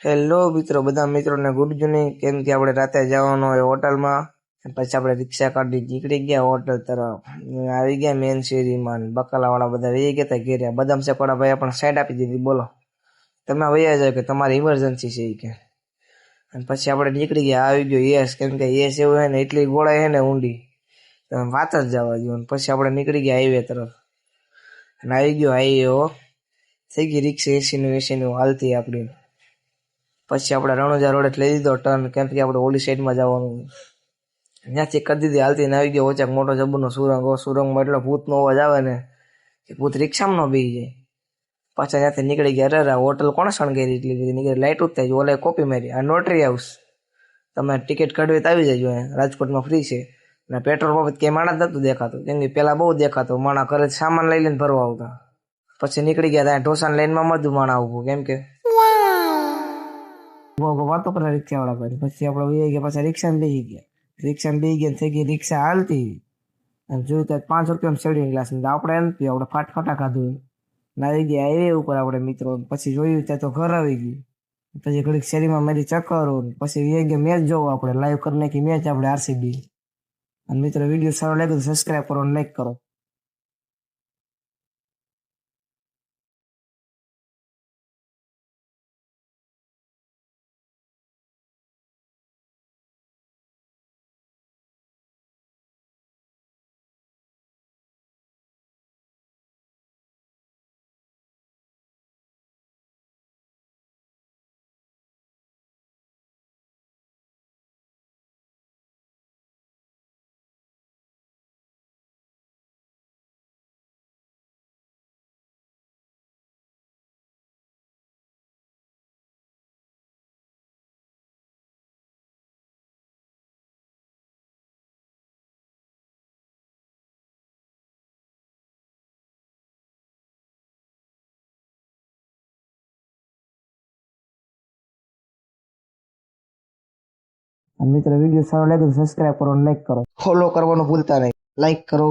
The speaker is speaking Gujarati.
હેલો મિત્રો, બધા મિત્રોને ગુડ ઇવનિંગ. કેમ કે આપણે રાતે જવાનું હોય હોટલમાં, પછી આપણે રિક્ષા કાઢી નીકળી ગયા હોટલ તરફ. આવી ગયા મેન શેરીમાં. બકાલા વાળા બધા વહી ગયા હતા ઘેરે. બદામ શેક વાળા ભાઈ આપણે સાઈડ આપી દીધી. બોલો, તમે વૈયા જાવ કે તમારી ઇમરજન્સી છે કે. અને પછી આપણે નીકળી ગયા. આવી ગયો યસ, કેમ કે યસ એવું હે ને એટલી ગોળાય હે ને ઊંડી, તમે વાત જ જવા દો. પછી આપણે નીકળી ગયા હાઈવે તરફ. અને આવી ગયો હાઈવે થઈ ગઈ રિક્ષા એસીનું હાલતી આપણી. પછી આપણે રણુજા રોડે લઈ દીધો ટર્ન, કેમ કે આપણે ઓલી સાઈડમાં જવાનું. ત્યાંથી કરી દીધી હાલતી ને આવી ગયો ઓચાક મોટો જબરનો સુરંગ. સુરંગમાં એટલો ભૂતનો અવાજ આવે ને કે ભૂત રિક્ષામાં ન બેસી જાય. પાછા ત્યાંથી નીકળી ગયા. અરે હોટલ કોણે શણગારી એટલી બધી નીકળી? લાઇટ જ થાય. ઓલે કોપી મારી. આ નોટરી હાઉસ. તમે ટિકિટ કાઢવી તો આવી જજો. રાજકોટમાં ફ્રી છે. અને પેટ્રોલ પંપ ક્યાંય માણસ નહોતું દેખાતું, કેમ કે પેલા બહુ દેખાતું. માણા ઘરે સામાન લઈ લઈને ભરવા આવતા. પછી નીકળી ગયા. ત્યાં ઢોસાની લાઈનમાં મધુ માણા ઉભું, કેમ કે વાતો કરે રિક્ષા વાળા ભાઈ. પછી આપણે વહી ગયા. પાછા રિક્ષામાં બેસી ગયા. થઈ ગઈ રિક્ષા હાલતી. અને જોયું ત્યાં 5 રૂપિયામાં શેરડીનો ગ્લાસ. આપણે એમ પીવું, આપણે ફાટફાટા ખાધું. આવી ગયા હાઈવે ઉપર આપણે મિત્રો. પછી જોયું ત્યાં તો ઘર આવી ગયું. પછી ઘડીક શેરીમાં મારી ચક્કરો. પછી વહી ગયા મેચ જોવો. આપણે લાઈવ કરી નાખી મેચ આપણે આરસીબી. અને મિત્રો વિડીયો સારો લાગ્યો તો સબસ્ક્રાઈબ કરો અને લાઈક કરો. અને મિત્રો વિડીયો સારો લાગ્યો તો સબસ્ક્રાઈબ કરો અને લાઈક કરો. ફોલો કરવાનું ભૂલતા નહીં. લાઈક કરો.